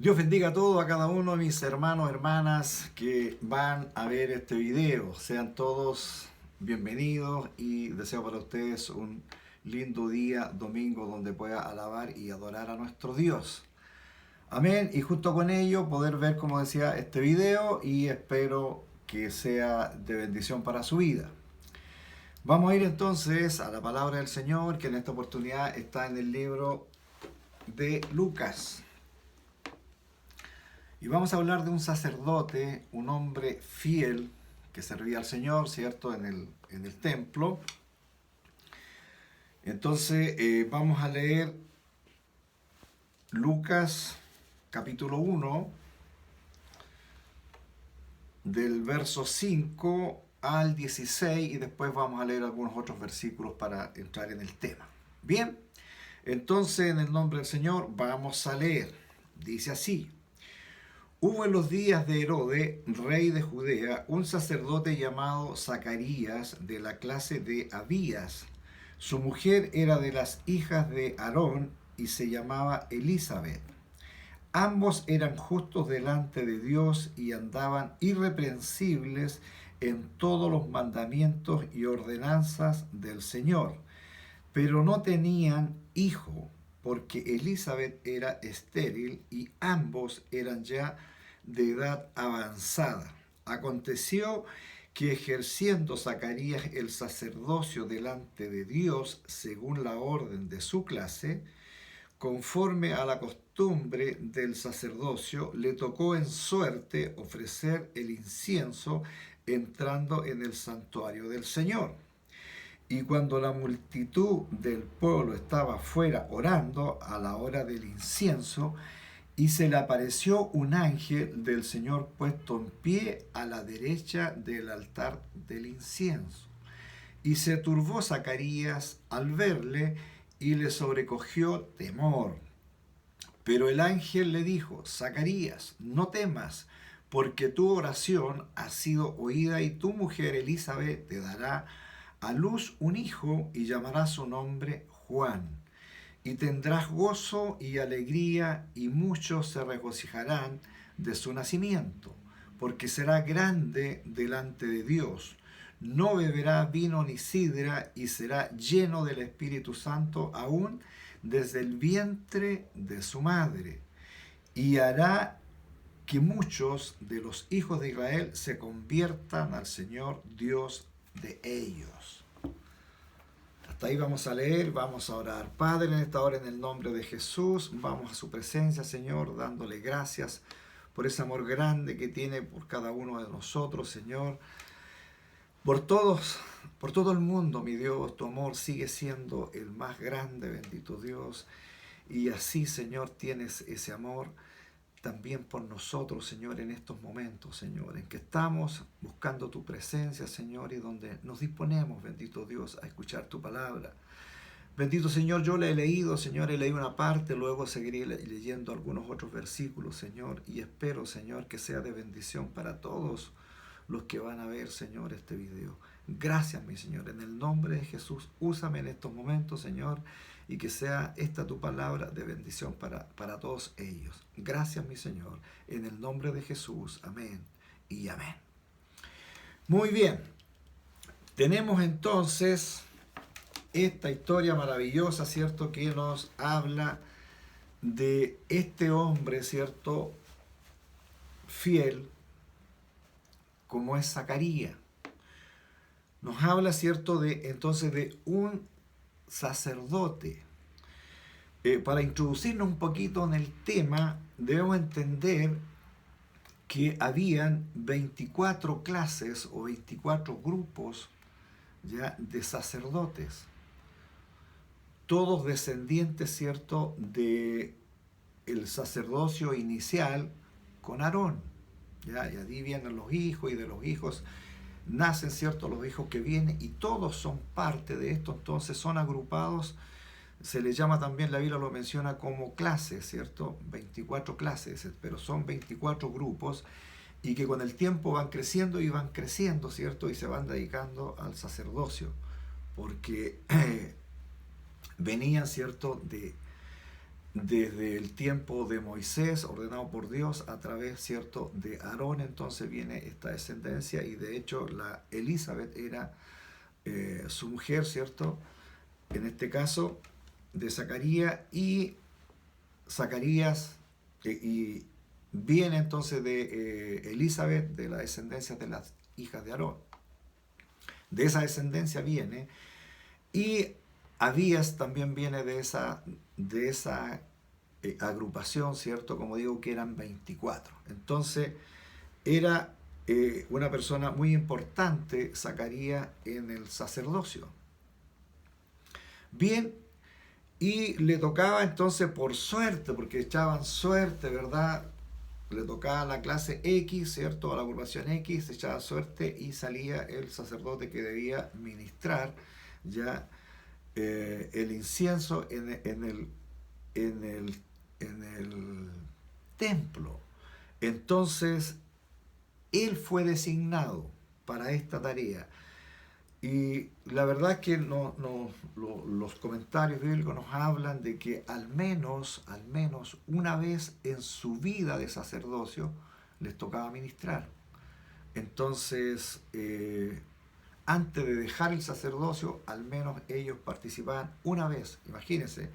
Dios bendiga a todos, a cada uno de mis hermanos, hermanas que van a ver este video. Sean todos bienvenidos y deseo para ustedes un lindo día domingo donde pueda alabar y adorar a nuestro Dios. Amén. Y justo con ello poder ver, como decía, este video y espero que sea de bendición para su vida. Vamos a ir entonces a la palabra del Señor, que en esta oportunidad está en el libro de Lucas. Y vamos a hablar de un sacerdote, un hombre fiel que servía al Señor, ¿cierto? En el templo. Entonces vamos a leer Lucas capítulo 1, del verso 5 al 16, y después vamos a leer algunos otros versículos para entrar en el tema. Bien, entonces en el nombre del Señor vamos a leer. Dice así: Hubo en los días de Herodes, rey de Judea, un sacerdote llamado Zacarías, de la clase de Abías. Su mujer era de las hijas de Aarón y se llamaba Elizabeth. Ambos eran justos delante de Dios y andaban irreprensibles en todos los mandamientos y ordenanzas del Señor. Pero no tenían hijo, porque Elizabeth era estéril y ambos eran ya de edad avanzada. Aconteció que ejerciendo Zacarías el sacerdocio delante de Dios según la orden de su clase, conforme a la costumbre del sacerdocio, le tocó en suerte ofrecer el incienso entrando en el santuario del Señor. Y cuando la multitud del pueblo estaba fuera orando a la hora del incienso, y se le apareció un ángel del Señor puesto en pie a la derecha del altar del incienso. Y se turbó Zacarías al verle y le sobrecogió temor. Pero el ángel le dijo: Zacarías, no temas, porque tu oración ha sido oída y tu mujer Elizabeth te dará a luz un hijo y llamará su nombre Juan. Y tendrás gozo y alegría, y muchos se regocijarán de su nacimiento, porque será grande delante de Dios. No beberá vino ni sidra, y será lleno del Espíritu Santo aún desde el vientre de su madre. Y hará que muchos de los hijos de Israel se conviertan al Señor Dios de ellos. Hasta ahí vamos a leer, vamos a orar. Padre, en esta hora, en el nombre de Jesús, vamos a su presencia, Señor, dándole gracias por ese amor grande que tiene por cada uno de nosotros, Señor. Por todo el mundo, mi Dios, tu amor sigue siendo el más grande, bendito Dios. Y así, Señor, tienes ese amor también por nosotros, Señor, en estos momentos, Señor, en que estamos buscando tu presencia, Señor, y donde nos disponemos, bendito Dios, a escuchar tu palabra. Bendito Señor, yo le he leído, Señor, he leído una parte, luego seguiré leyendo algunos otros versículos, Señor, y espero, Señor, que sea de bendición para todos los que van a ver, Señor, este video. Gracias, mi Señor, en el nombre de Jesús, úsame en estos momentos, Señor, y que sea esta tu palabra de bendición para todos ellos. Gracias, mi Señor, en el nombre de Jesús. Amén y amén. Muy bien, tenemos entonces esta historia maravillosa, ¿cierto?, que nos habla de este hombre, ¿cierto?, fiel, como es Zacarías. Nos habla, ¿cierto?, entonces de un sacerdote. Para introducirnos un poquito en el tema, debemos entender que habían 24 clases o 24 grupos ya de sacerdotes, todos descendientes, ¿cierto?, de el sacerdocio inicial con Aarón. ¿Ya? Y ahí vienen los hijos, y de los hijos nacen, ¿cierto?, los hijos que vienen, y todos son parte de esto, entonces son agrupados. Se les llama también, la Biblia lo menciona como clases, ¿cierto? 24 clases, pero son 24 grupos, y que con el tiempo van creciendo y van creciendo, ¿cierto? Y se van dedicando al sacerdocio, porque venían, ¿cierto?, desde el tiempo de Moisés, ordenado por Dios a través, ¿cierto?, de Aarón. Entonces viene esta descendencia, y de hecho la Elizabeth era su mujer, ¿cierto?, en este caso de Zacarías, y Zacarías y viene entonces de Elizabeth, de la descendencia de las hijas de Aarón. De esa descendencia viene, y Abías también viene de esa agrupación, ¿cierto? Como digo, que eran 24. Entonces, era una persona muy importante, Zacarías, en el sacerdocio. Bien, y le tocaba entonces por suerte, porque echaban suerte, ¿verdad? Le tocaba la clase X, ¿cierto? A la agrupación X, se echaba suerte y salía el sacerdote que debía ministrar ya el incienso en el templo. Entonces, él fue designado para esta tarea. Y la verdad es que los comentarios bíblicos nos hablan de que al menos una vez en su vida de sacerdocio les tocaba ministrar. Entonces, antes de dejar el sacerdocio, al menos ellos participaban una vez. Imagínense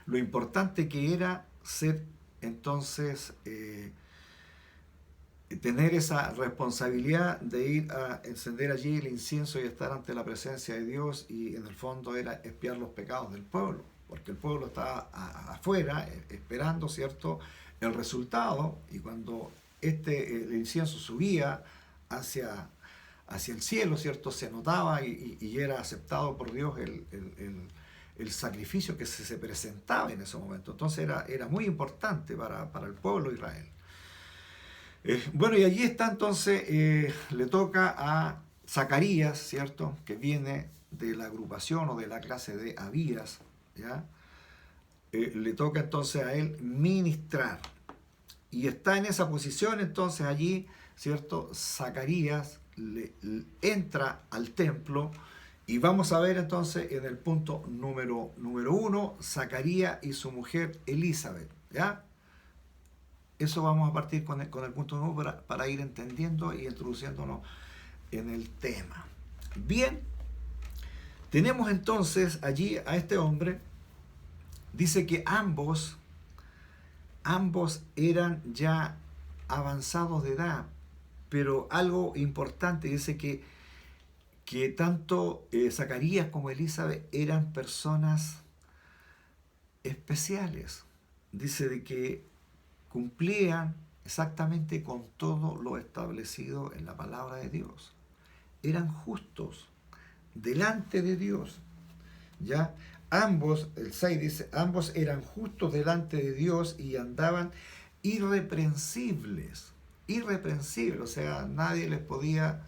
lo importante que era ser entonces, tener esa responsabilidad de ir a encender allí el incienso y estar ante la presencia de Dios, y en el fondo era expiar los pecados del pueblo, porque el pueblo estaba afuera esperando, ¿cierto?, el resultado, y cuando el incienso subía hacia el cielo, ¿cierto?, se notaba y era aceptado por Dios el sacrificio que se presentaba en ese momento. Entonces era muy importante para el pueblo de Israel. Bueno, y allí está entonces, le toca a Zacarías, ¿cierto?, que viene de la agrupación o de la clase de Abías, ¿ya? Le toca entonces a él ministrar. Y está en esa posición entonces allí, ¿cierto? Zacarías entra al templo, y vamos a ver entonces en el punto número 1, Zacarías y su mujer Elizabeth, ¿ya? Eso vamos a partir con el punto 1 para ir entendiendo y introduciéndonos en el tema. Bien, tenemos entonces allí a este hombre. Dice que ambos eran ya avanzados de edad, pero algo importante, dice que tanto Zacarías como Elizabeth eran personas especiales. Dice de que cumplían exactamente con todo lo establecido en la palabra de Dios. Eran justos delante de Dios. ¿Ya? Ambos, el 6 dice, ambos eran justos delante de Dios y andaban irreprensibles. Irreprensibles, o sea, nadie les podía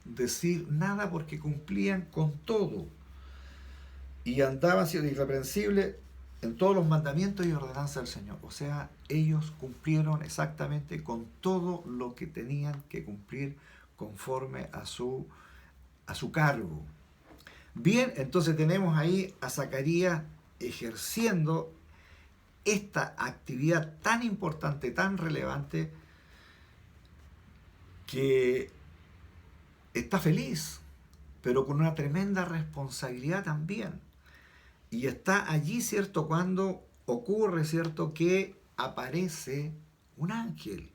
decir nada porque cumplían con todo. Y andaban siendo irreprensibles en todos los mandamientos y ordenanzas del Señor. O sea, ellos cumplieron exactamente con todo lo que tenían que cumplir conforme a su cargo. Bien, entonces tenemos ahí a Zacarías ejerciendo esta actividad tan importante, tan relevante, que está feliz, pero con una tremenda responsabilidad también. Y está allí, ¿cierto?, cuando ocurre, ¿cierto?, que aparece un ángel.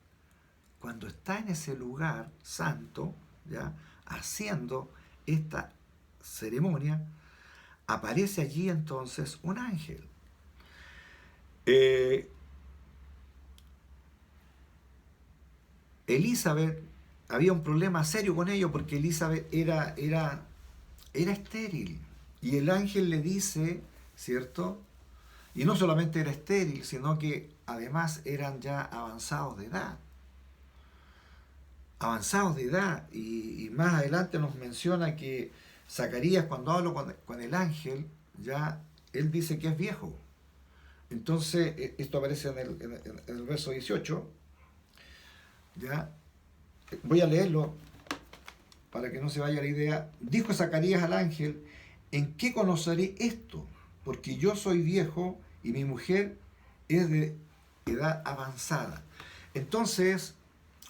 Cuando está en ese lugar santo, ¿ya?, haciendo esta ceremonia, aparece allí entonces un ángel. Elizabeth, había un problema serio con ello porque Elizabeth era estéril. Y el ángel le dice, ¿cierto? Y no solamente era estéril, sino que además eran ya avanzados de edad. Avanzados de edad. Y más adelante nos menciona que Zacarías, cuando habla con el ángel, ya él dice que es viejo. Entonces, esto aparece en el verso 18. ¿Ya? Voy a leerlo para que no se vaya la idea. Dijo Zacarías al ángel: ¿en qué conoceré esto? Porque yo soy viejo y mi mujer es de edad avanzada. Entonces,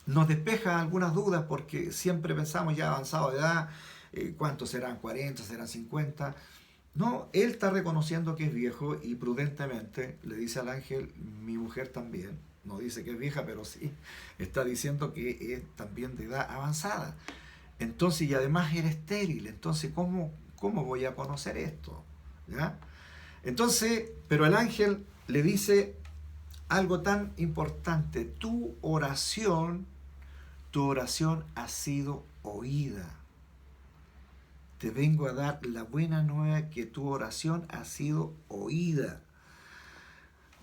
nos despeja algunas dudas porque siempre pensamos ya avanzado de edad, ¿cuántos serán? ¿40? ¿Serán 50? No, él está reconociendo que es viejo y prudentemente le dice al ángel, mi mujer también. No dice que es vieja, pero sí está diciendo que es también de edad avanzada. Entonces, y además era estéril. Entonces, ¿cómo voy a conocer esto? ¿Ya? Entonces, pero el ángel le dice algo tan importante. Tu oración ha sido oída. Te vengo a dar la buena nueva que tu oración ha sido oída.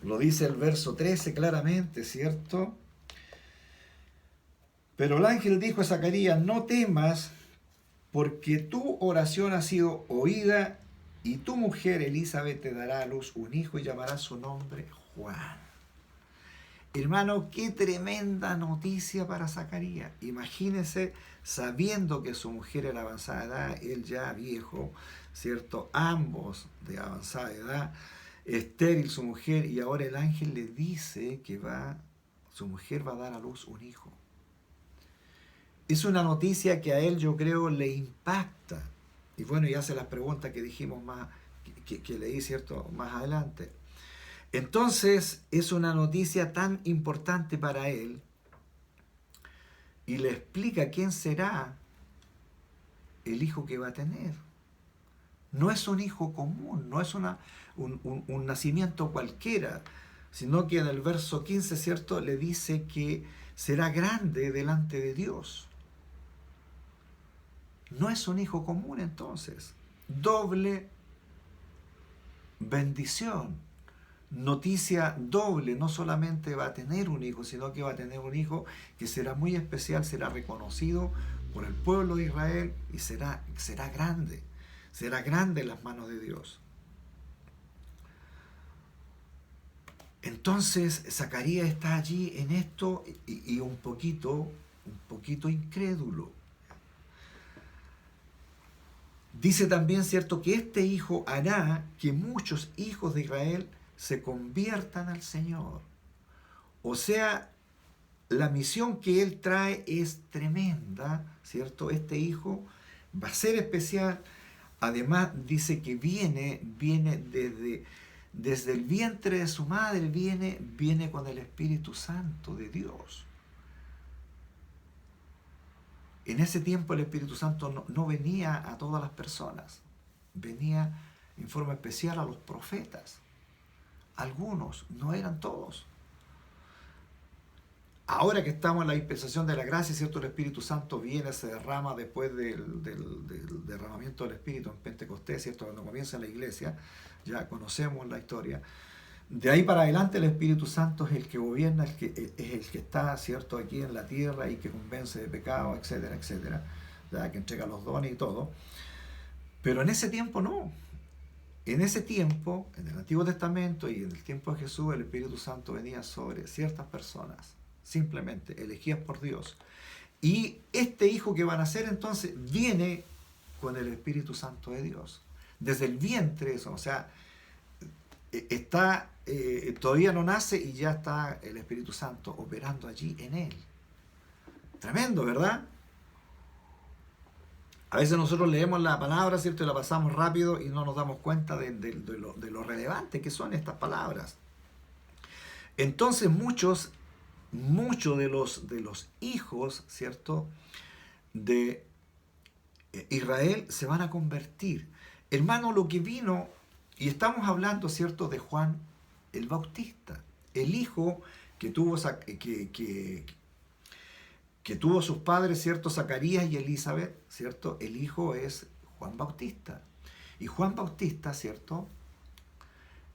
Lo dice el verso 13 claramente, ¿cierto? Pero el ángel dijo a Zacarías, no temas, porque tu oración ha sido oída y tu mujer Elizabeth te dará a luz un hijo y llamará su nombre Juan. Hermano, qué tremenda noticia para Zacarías. Imagínese, sabiendo que su mujer era avanzada edad, él ya viejo, ¿cierto? Ambos de avanzada edad, estéril su mujer, y ahora el ángel le dice que su mujer va a dar a luz un hijo. Es una noticia que a él, yo creo, le impacta. Y bueno, y hace las preguntas que dijimos más, que leí, ¿cierto?, más adelante. Entonces, es una noticia tan importante para él y le explica quién será el hijo que va a tener. No es un hijo común, no es un nacimiento cualquiera, sino que en el verso 15, ¿cierto?, le dice que será grande delante de Dios. No es un hijo común entonces. Doble bendición. Noticia doble, no solamente va a tener un hijo, sino que va a tener un hijo que será muy especial, será reconocido por el pueblo de Israel y será grande en las manos de Dios. Entonces Zacarías está allí en esto y un poquito incrédulo. Dice también, ¿cierto?, que este hijo hará que muchos hijos de Israel se conviertan al Señor. O sea, la misión que él trae es tremenda, ¿cierto? Este hijo va a ser especial. Además, dice que viene desde el vientre de su madre, viene con el Espíritu Santo de Dios. En ese tiempo el Espíritu Santo no venía a todas las personas, venía en forma especial a los profetas. Algunos, no eran todos. Ahora que estamos en la dispensación de la gracia, ¿cierto?, el Espíritu Santo viene, se derrama después del derramamiento del Espíritu en Pentecostés, ¿cierto?, cuando comienza la iglesia, ya conocemos la historia. De ahí para adelante el Espíritu Santo es el que gobierna, es el que está, ¿cierto?, aquí en la tierra y que convence de pecado, etcétera, etcétera, ya que entrega los dones y todo. Pero en ese tiempo no. En ese tiempo, en el Antiguo Testamento y en el tiempo de Jesús, el Espíritu Santo venía sobre ciertas personas, simplemente elegidas por Dios. Y este hijo que van a nacer entonces viene con el Espíritu Santo de Dios. Desde el vientre, eso, o sea, todavía no nace y ya está el Espíritu Santo operando allí en él. Tremendo, ¿verdad? A veces nosotros leemos la palabra, ¿cierto?, y la pasamos rápido y no nos damos cuenta de lo relevante que son estas palabras. Entonces muchos de los hijos, ¿cierto?, de Israel se van a convertir. Hermano, lo que vino, y estamos hablando, ¿cierto?, de Juan el Bautista, el hijo que tuvo sus padres, ¿cierto?, Zacarías y Elizabeth, ¿cierto? El hijo es Juan Bautista. Y Juan Bautista, ¿cierto?,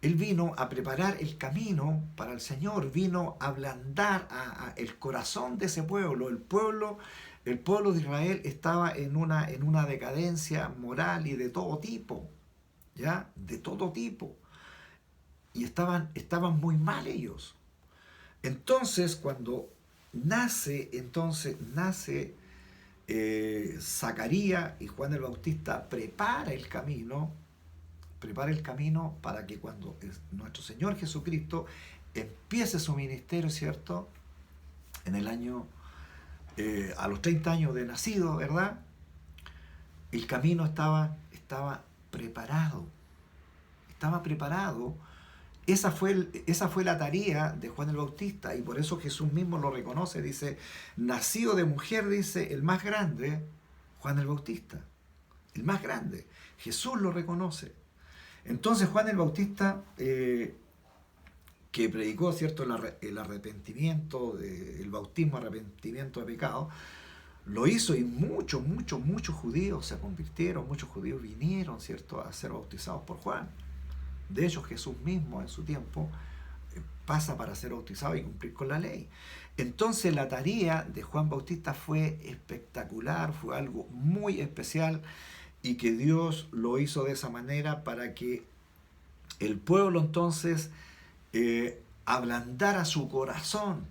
él vino a preparar el camino para el Señor, vino a ablandar el corazón de ese pueblo. El pueblo de Israel estaba en una decadencia moral y de todo tipo, ¿ya? De todo tipo. Y estaban muy mal ellos. Entonces, cuando nace Zacarías y Juan el Bautista prepara el camino para que cuando nuestro Señor Jesucristo empiece su ministerio, ¿cierto? En el año, a los 30 años de nacido, ¿verdad? El camino estaba preparado. Estaba preparado. Esa fue la tarea de Juan el Bautista, y por eso Jesús mismo lo reconoce. Dice, nacido de mujer, dice, el más grande, Juan el Bautista. El más grande. Jesús lo reconoce. Entonces Juan el Bautista, que predicó, ¿cierto?, el arrepentimiento, el bautismo, arrepentimiento de pecado, lo hizo, y muchos judíos se convirtieron, muchos judíos vinieron, ¿cierto?, a ser bautizados por Juan. De hecho, Jesús mismo en su tiempo pasa para ser bautizado y cumplir con la ley. Entonces la tarea de Juan Bautista fue espectacular, fue algo muy especial, y que Dios lo hizo de esa manera para que el pueblo entonces ablandara su corazón,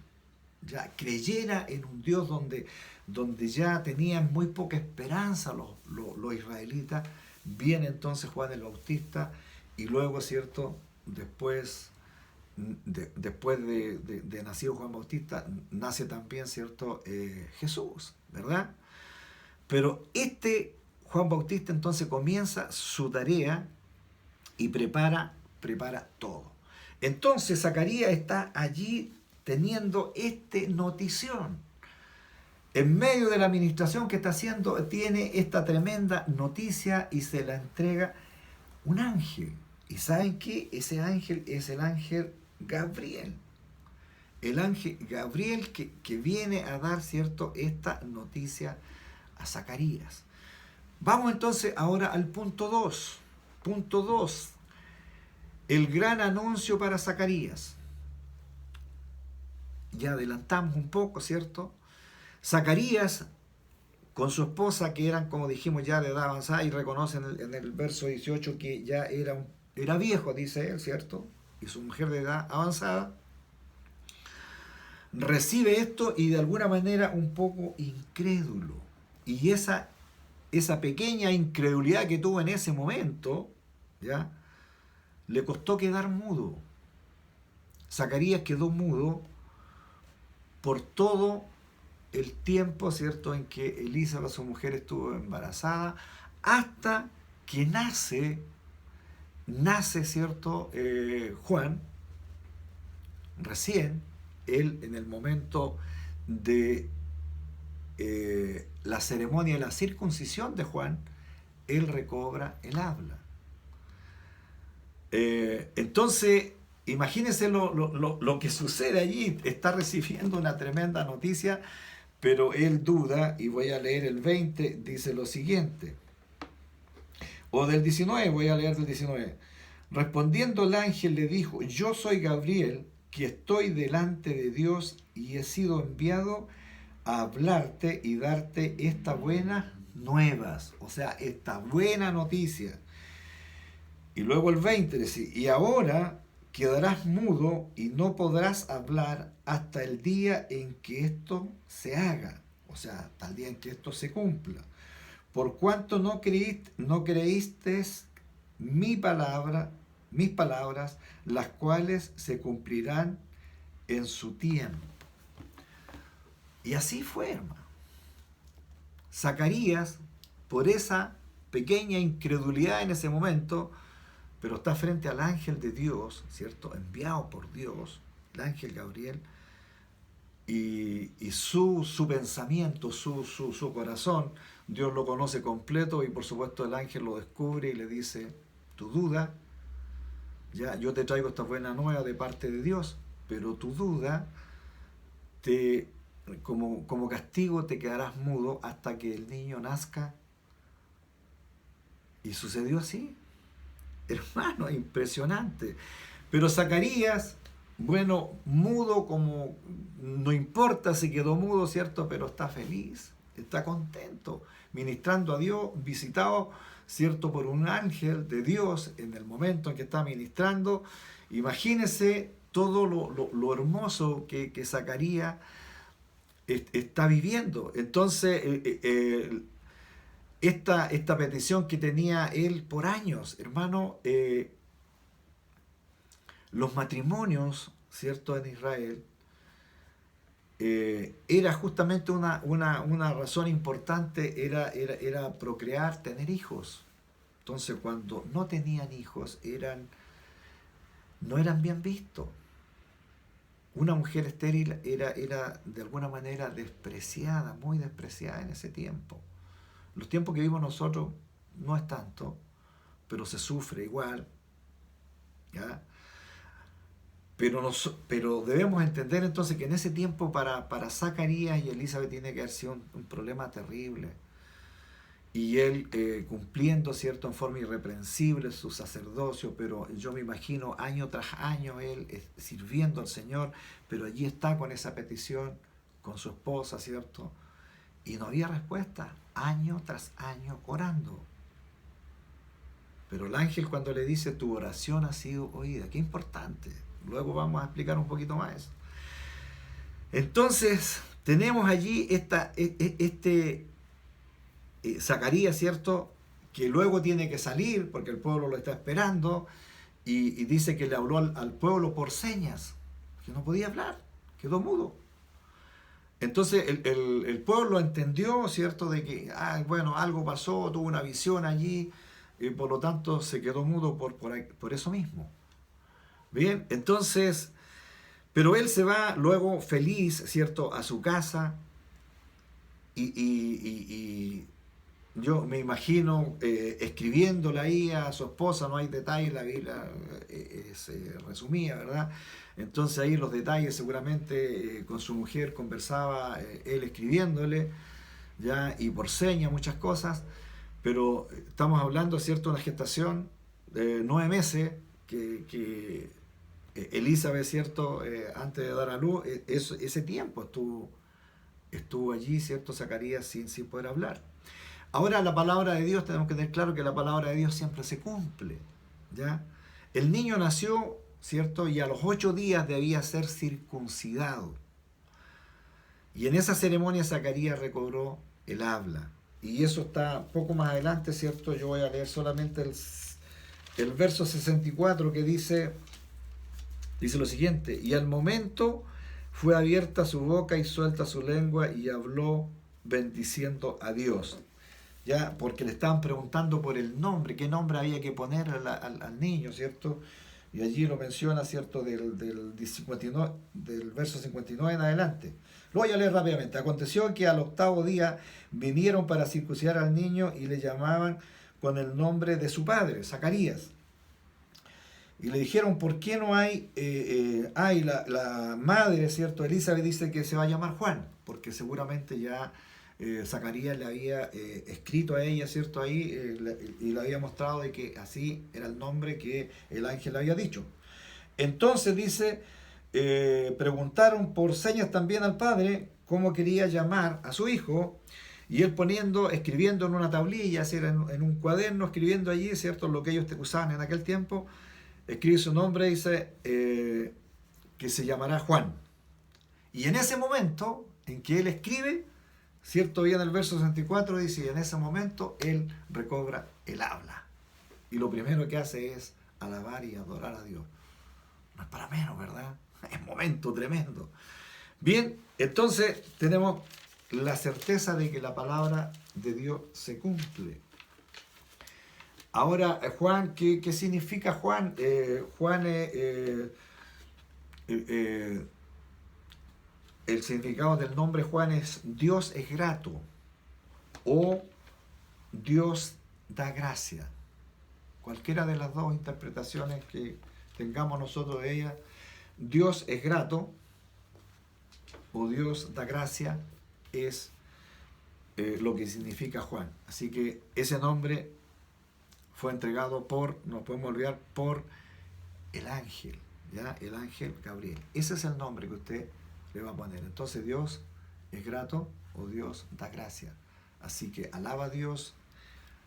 ya creyera en un Dios donde ya tenían muy poca esperanza los israelitas. Viene entonces Juan el Bautista, y luego, ¿cierto?, después de nacido Juan Bautista, nace también, ¿cierto?, Jesús, ¿verdad? Pero Juan Bautista entonces comienza su tarea y prepara todo. Entonces Zacarías está allí teniendo notición. En medio de la administración que está haciendo, tiene esta tremenda noticia y se la entrega un ángel. ¿Y saben qué? Ese ángel es el ángel Gabriel. El ángel Gabriel que viene a dar, ¿cierto?, esta noticia a Zacarías. Vamos entonces ahora al punto 2. Punto 2. El gran anuncio para Zacarías. Ya adelantamos un poco, ¿cierto? Zacarías, con su esposa, que eran, como dijimos, ya de edad avanzada, y reconocen en el verso 18 que ya era viejo, dice él, ¿cierto? Y su mujer de edad avanzada, recibe esto, y de alguna manera un poco incrédulo. Y esa pequeña incredulidad que tuvo en ese momento, ¿ya?, le costó quedar mudo. Zacarías quedó mudo por todo el tiempo, ¿cierto?, en que Elizabeth, su mujer, estuvo embarazada, hasta que nace, ¿cierto?, Juan, recién, él en el momento de la ceremonia de la circuncisión de Juan, él recobra el habla. Entonces, imagínense lo que sucede allí. Está recibiendo una tremenda noticia, pero él duda, y voy a leer el 20, dice lo siguiente. O del 19, voy a leer del 19. Respondiendo el ángel le dijo, yo soy Gabriel, que estoy delante de Dios, y he sido enviado a hablarte y darte estas buenas nuevas, o sea, esta buena noticia. Y luego el 20 dice, y ahora quedarás mudo y no podrás hablar hasta el día en que esto se haga, o sea, hasta el día en que esto se cumpla. Por cuanto no creíste mis palabras, las cuales se cumplirán en su tiempo. Y así fue, hermano. Zacarías, por esa pequeña incredulidad en ese momento, pero está frente al ángel de Dios, ¿cierto?, enviado por Dios, el ángel Gabriel, y su pensamiento, su corazón, Dios lo conoce completo, y por supuesto el ángel lo descubre y le dice, tu duda, ya yo te traigo esta buena nueva de parte de Dios, pero tu duda, como castigo te quedarás mudo hasta que el niño nazca. Y sucedió así. Hermano, impresionante. Pero Zacarías, bueno, mudo, como no importa si quedó mudo, ¿cierto?, pero está feliz, está contento, ministrando a Dios, visitado, ¿cierto?, por un ángel de Dios en el momento en que está ministrando. Imagínense todo lo hermoso que Zacarías está viviendo. Entonces, esta petición que tenía él por años, hermano, los matrimonios, ¿cierto?, en Israel, era justamente una razón importante, era procrear, tener hijos. Entonces, cuando no tenían hijos, no eran bien vistos. Una mujer estéril era de alguna manera despreciada, muy despreciada en ese tiempo. Los tiempos que vivimos nosotros no es tanto, pero se sufre igual, ¿ya? Pero debemos entender entonces que en ese tiempo para Zacarías y Elizabeth tiene que haber sido un problema terrible. Y él cumpliendo, ¿cierto?, en forma irreprensible su sacerdocio, pero yo me imagino año tras año él sirviendo al Señor, pero allí está con esa petición, con su esposa, ¿cierto? Y no había respuesta, año tras año orando. Pero el ángel cuando le dice, tu oración ha sido oída, qué importante. Luego vamos a explicar un poquito más. Entonces, tenemos allí Zacarías, ¿cierto?, que luego tiene que salir porque el pueblo lo está esperando y dice que le habló al pueblo por señas, que no podía hablar, quedó mudo. Entonces el pueblo entendió, ¿cierto?, de que, bueno, algo pasó, tuvo una visión allí y por lo tanto se quedó mudo por eso mismo. Bien, entonces, pero él se va luego feliz, ¿cierto?, a su casa y yo me imagino escribiéndole ahí a su esposa, no hay detalles, la Biblia es resumida, ¿verdad? Entonces ahí los detalles seguramente con su mujer conversaba él escribiéndole, ¿ya? Y por señas muchas cosas, pero estamos hablando, ¿cierto?, de una gestación de 9 meses que Elizabeth, ¿cierto?, antes de dar a luz, ese tiempo estuvo allí, ¿cierto?, Zacarías sin poder hablar. Ahora la palabra de Dios, tenemos que tener claro que la palabra de Dios siempre se cumple, ¿ya? El niño nació, ¿cierto?, y a los 8 días debía ser circuncidado. Y en esa ceremonia Zacarías recobró el habla. Y eso está poco más adelante, ¿cierto? Yo voy a leer solamente el verso 64 que dice lo siguiente: y al momento fue abierta su boca y suelta su lengua y habló bendiciendo a Dios. Ya, porque le estaban preguntando por el nombre, qué nombre había que poner al niño, ¿cierto? Y allí lo menciona, ¿cierto?, del verso 59 en adelante. Lo voy a leer rápidamente. Aconteció que al 8º día vinieron para circuncidar al niño y le llamaban con el nombre de su padre, Zacarías. Y le dijeron, ¿por qué no hay la madre, ¿cierto? Elizabeth dice que se va a llamar Juan, porque seguramente ya Zacarías le había escrito a ella, ¿cierto?, ahí y le había mostrado de que así era el nombre que el ángel le había dicho. Entonces dice, preguntaron por señas también al padre cómo quería llamar a su hijo, y él escribiendo en una tablilla, así era en un cuaderno, escribiendo allí, ¿cierto?, lo que ellos usaban en aquel tiempo, escribe su nombre y dice que se llamará Juan. Y en ese momento en que él escribe, ¿cierto?, y en el verso 64 dice, y en ese momento él recobra el habla. Y lo primero que hace es alabar y adorar a Dios. No es para menos, ¿verdad? Es un momento tremendo. Bien, entonces tenemos la certeza de que la palabra de Dios se cumple. Ahora, Juan, ¿qué significa Juan? Juan el significado del nombre Juan es Dios es grato o Dios da gracia. Cualquiera de las dos interpretaciones que tengamos nosotros de ella, Dios es grato o Dios da gracia es lo que significa Juan. Así que ese nombre fue entregado no podemos olvidar, por el ángel, ¿ya? El ángel Gabriel. Ese es el nombre que usted le va a poner. Entonces Dios es grato o Dios da gracia. Así que alaba a Dios,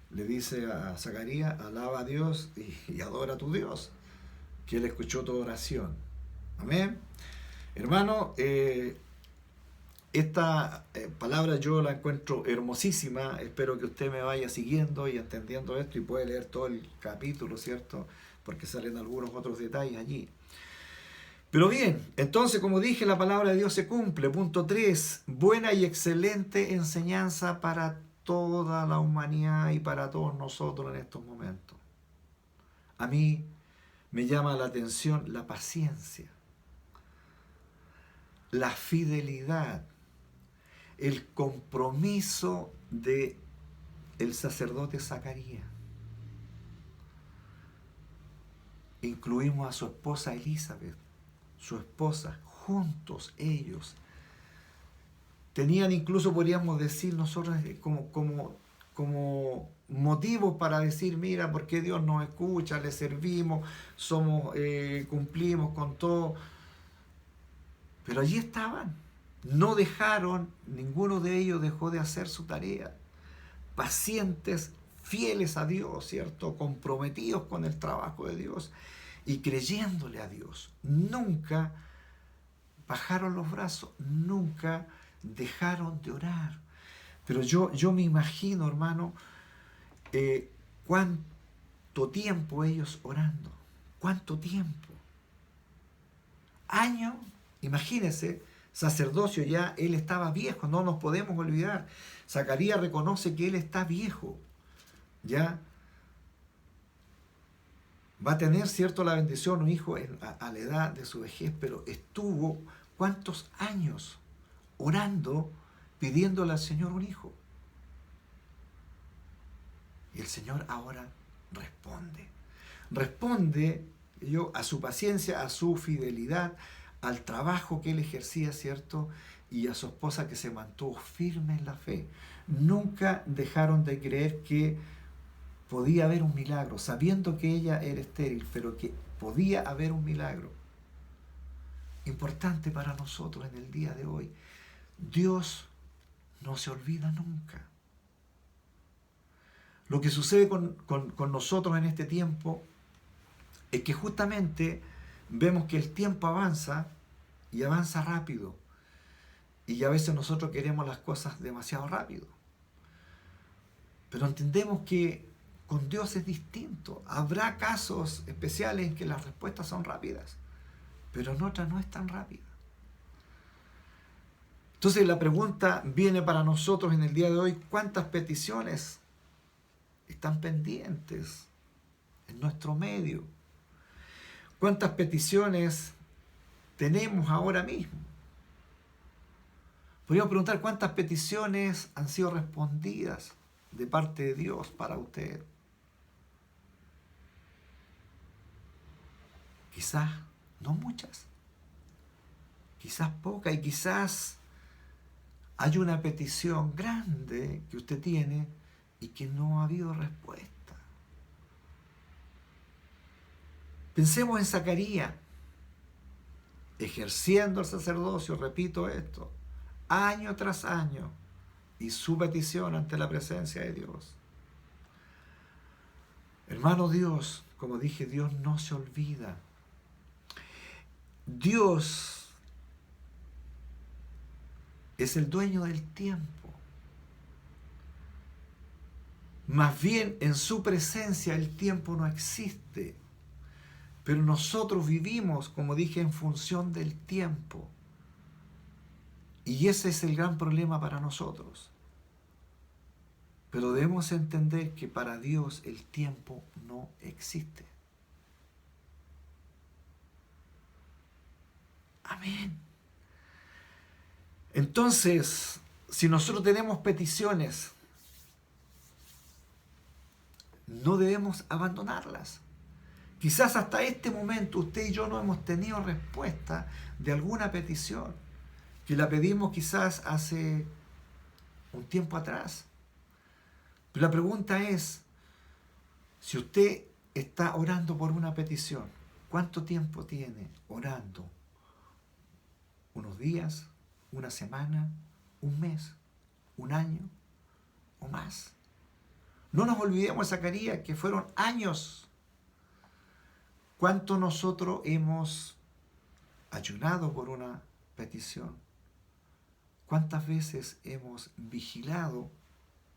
le dice a Zacarías, alaba a Dios y adora a tu Dios, que Él escuchó tu oración. Amén. Hermano, esta palabra yo la encuentro hermosísima. Espero que usted me vaya siguiendo y entendiendo esto y puede leer todo el capítulo, ¿cierto? Porque salen algunos otros detalles allí. Pero bien, entonces como dije, la palabra de Dios se cumple. Punto 3, buena y excelente enseñanza para toda la humanidad y para todos nosotros en estos momentos. A mí me llama la atención la paciencia, la fidelidad, el compromiso de el sacerdote Zacarías. Incluimos a su esposa Elizabeth, su esposa, juntos ellos. Tenían incluso, podríamos decir nosotros, como motivos para decir, mira, ¿por qué Dios nos escucha? Le servimos, cumplimos con todo. Pero allí estaban. No dejaron, ninguno de ellos dejó de hacer su tarea. Pacientes, fieles a Dios, ¿cierto? Comprometidos con el trabajo de Dios y creyéndole a Dios. Nunca bajaron los brazos, nunca dejaron de orar. Pero yo me imagino, hermano, cuánto tiempo ellos orando. ¿Cuánto tiempo? Años, imagínense, sacerdocio ya, él estaba viejo, no nos podemos olvidar. Zacarías reconoce que él está viejo, ya. Va a tener, cierto, la bendición, un hijo a la edad de su vejez, pero estuvo cuántos años orando, pidiéndole al Señor un hijo. Y el Señor ahora responde. Responde a su paciencia, a su fidelidad, al trabajo que él ejercía, ¿cierto? Y a su esposa que se mantuvo firme en la fe. Nunca dejaron de creer que podía haber un milagro, sabiendo que ella era estéril, pero que podía haber un milagro. Importante para nosotros en el día de hoy. Dios no se olvida nunca. Lo que sucede con nosotros en este tiempo es que justamente vemos que el tiempo avanza y avanza rápido. Y a veces nosotros queremos las cosas demasiado rápido. Pero entendemos que con Dios es distinto. Habrá casos especiales en que las respuestas son rápidas, pero en otras no es tan rápida. Entonces la pregunta viene para nosotros en el día de hoy: ¿cuántas peticiones están pendientes en nuestro medio? ¿Cuántas peticiones tenemos ahora mismo? Podríamos preguntar cuántas peticiones han sido respondidas de parte de Dios para usted. Quizás no muchas, quizás pocas, y quizás hay una petición grande que usted tiene y que no ha habido respuesta. Pensemos en Zacarías, ejerciendo el sacerdocio, repito esto, año tras año, y su petición ante la presencia de Dios. Hermano, Dios, como dije, Dios no se olvida. Dios es el dueño del tiempo. Más bien, en su presencia el tiempo no existe. Pero nosotros vivimos, como dije, en función del tiempo. Y ese es el gran problema para nosotros. Pero debemos entender que para Dios el tiempo no existe. Amén. Entonces, si nosotros tenemos peticiones, no debemos abandonarlas. Quizás hasta este momento usted y yo no hemos tenido respuesta de alguna petición, que la pedimos quizás hace un tiempo atrás. Pero la pregunta es, si usted está orando por una petición, ¿cuánto tiempo tiene orando? ¿Unos días? ¿Una semana? ¿Un mes? ¿Un año? ¿O más? No nos olvidemos de Zacarías, que fueron años. ¿Cuánto nosotros hemos ayunado por una petición? ¿Cuántas veces hemos vigilado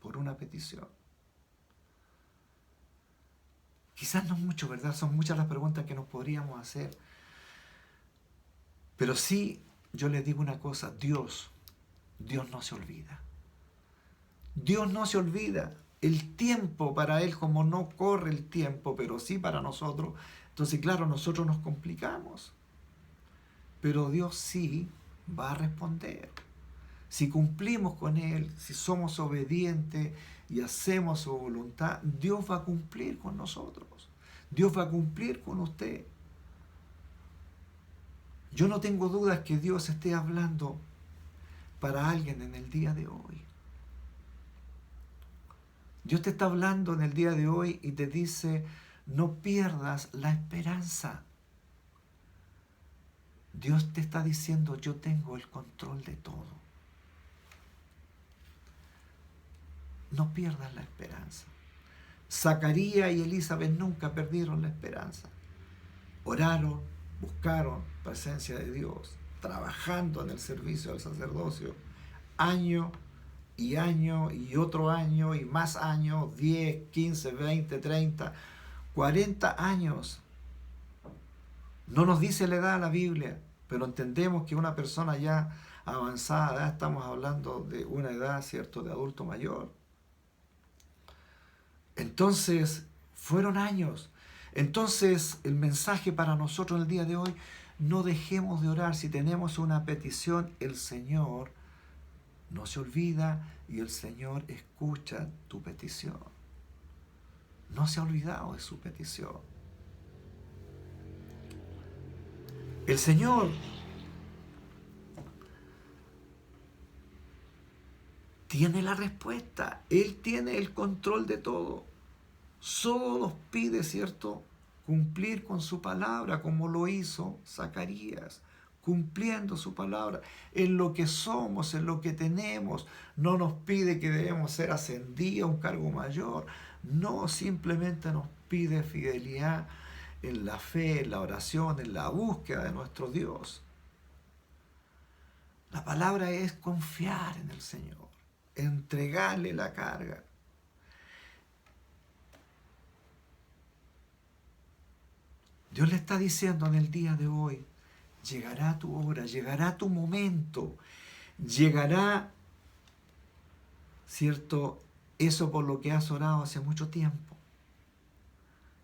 por una petición? Quizás no mucho, ¿verdad? Son muchas las preguntas que nos podríamos hacer. Pero sí, yo les digo una cosa, Dios no se olvida. Dios no se olvida. El tiempo para Él, como no corre el tiempo, pero sí para nosotros, entonces claro, nosotros nos complicamos. Pero Dios sí va a responder. Si cumplimos con Él, si somos obedientes y hacemos su voluntad, Dios va a cumplir con nosotros. Dios va a cumplir con usted. Yo no tengo dudas que Dios esté hablando para alguien en el día de hoy. Dios te está hablando en el día de hoy y te dice, no pierdas la esperanza. Dios te está diciendo, yo tengo el control de todo. No pierdas la esperanza. Zacarías y Elizabeth nunca perdieron la esperanza. Oraron, buscaron presencia de Dios, trabajando en el servicio del sacerdocio, año y otro año y más años, 10, 15, 20, 30, 40 años. No nos dice la edad la Biblia, pero entendemos que una persona ya avanzada, estamos hablando de una edad, ¿cierto?, de adulto mayor. Entonces, fueron años. Entonces, el mensaje para nosotros el día de hoy, no dejemos de orar. Si tenemos una petición, el Señor no se olvida y el Señor escucha tu petición. No se ha olvidado de su petición. El Señor tiene la respuesta. Él tiene el control de todo. Solo nos pide, ¿cierto?, cumplir con su palabra, como lo hizo Zacarías, cumpliendo su palabra, en lo que somos, en lo que tenemos. No nos pide que debemos ser ascendidos a un cargo mayor. No, simplemente nos pide fidelidad en la fe, en la oración, en la búsqueda de nuestro Dios. La palabra es confiar en el Señor, entregarle la carga. Dios le está diciendo en el día de hoy, llegará tu hora, llegará tu momento, llegará, ¿cierto?, eso por lo que has orado hace mucho tiempo.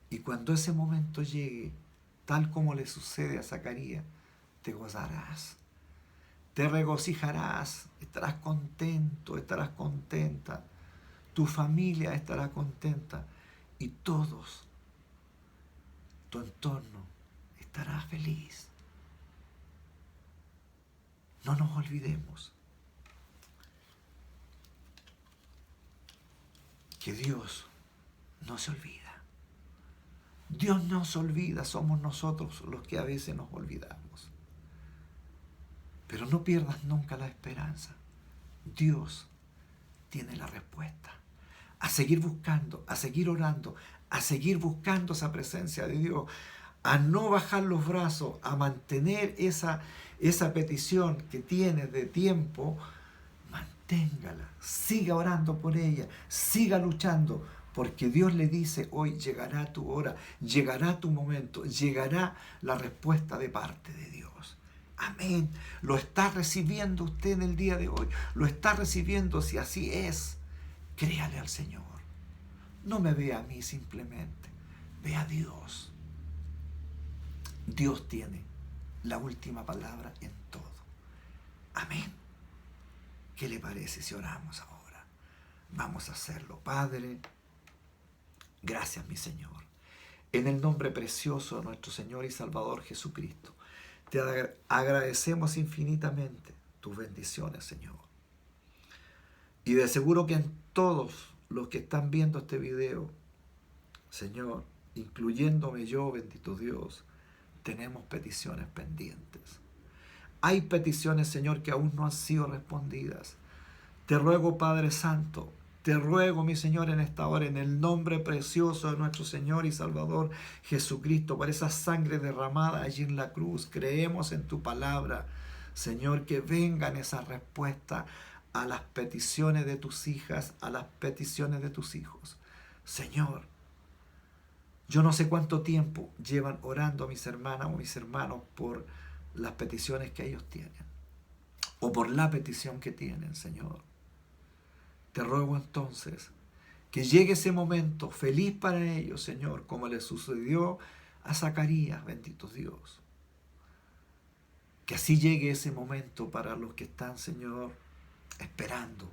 Y cuando ese momento llegue, tal como le sucede a Zacarías, te gozarás, te regocijarás, estarás contento, estarás contenta, tu familia estará contenta y todos, tu entorno estará feliz. No nos olvidemos que Dios no se olvida. Dios no se olvida, somos nosotros los que a veces nos olvidamos. Pero no pierdas nunca la esperanza. Dios tiene la respuesta. A seguir buscando, a seguir orando, a seguir buscando esa presencia de Dios, a no bajar los brazos, a mantener esa petición que tienes de tiempo, manténgala, siga orando por ella, siga luchando, porque Dios le dice, hoy llegará tu hora, llegará tu momento, llegará la respuesta de parte de Dios. Amén. Lo está recibiendo usted en el día de hoy, lo está recibiendo. Si así es, créale al Señor. No me vea a mí simplemente, ve a Dios. Dios tiene la última palabra en todo. Amén. ¿Qué le parece si oramos ahora? Vamos a hacerlo. Padre, gracias, mi Señor. En el nombre precioso de nuestro Señor y Salvador Jesucristo, te agradecemos infinitamente tus bendiciones, Señor. Y de seguro que en todos los que están viendo este video, Señor, incluyéndome yo, bendito Dios, tenemos peticiones pendientes. Hay peticiones, Señor, que aún no han sido respondidas. Te ruego, Padre Santo, te ruego, mi Señor, en esta hora, en el nombre precioso de nuestro Señor y Salvador Jesucristo, por esa sangre derramada allí en la cruz. Creemos en tu palabra, Señor, que vengan esas respuestas a las peticiones de tus hijas, a las peticiones de tus hijos. Señor, yo no sé cuánto tiempo llevan orando mis hermanas o mis hermanos por las peticiones que ellos tienen, o por la petición que tienen, Señor. Te ruego entonces que llegue ese momento feliz para ellos, Señor, como le sucedió a Zacarías, bendito Dios. Que así llegue ese momento para los que están, Señor, esperando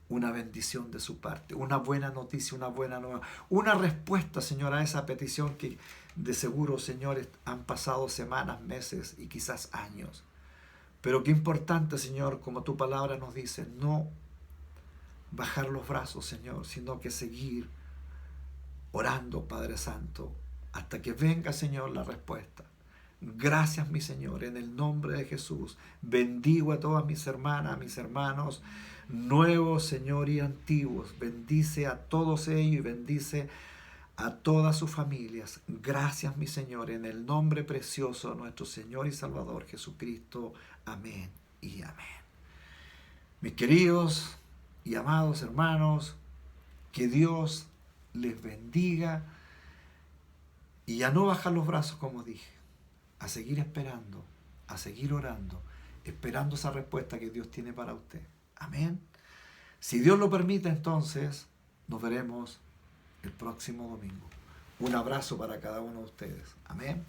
una bendición de su parte, una buena noticia, una buena nueva, una respuesta, Señor, a esa petición que de seguro, Señor, han pasado semanas, meses y quizás años. Pero qué importante, Señor, como tu palabra nos dice, no bajar los brazos, Señor, sino que seguir orando, Padre Santo, hasta que venga, Señor, la respuesta. Gracias, mi Señor, en el nombre de Jesús. Bendigo a todas mis hermanas, a mis hermanos, nuevos, Señor, y antiguos. Bendice a todos ellos y bendice a todas sus familias. Gracias, mi Señor, en el nombre precioso de nuestro Señor y Salvador Jesucristo. Amén y amén. Mis queridos y amados hermanos, que Dios les bendiga y a no bajar los brazos, como dije, a seguir esperando, a seguir orando, esperando esa respuesta que Dios tiene para usted. Amén. Si Dios lo permite, entonces nos veremos el próximo domingo. Un abrazo para cada uno de ustedes. Amén.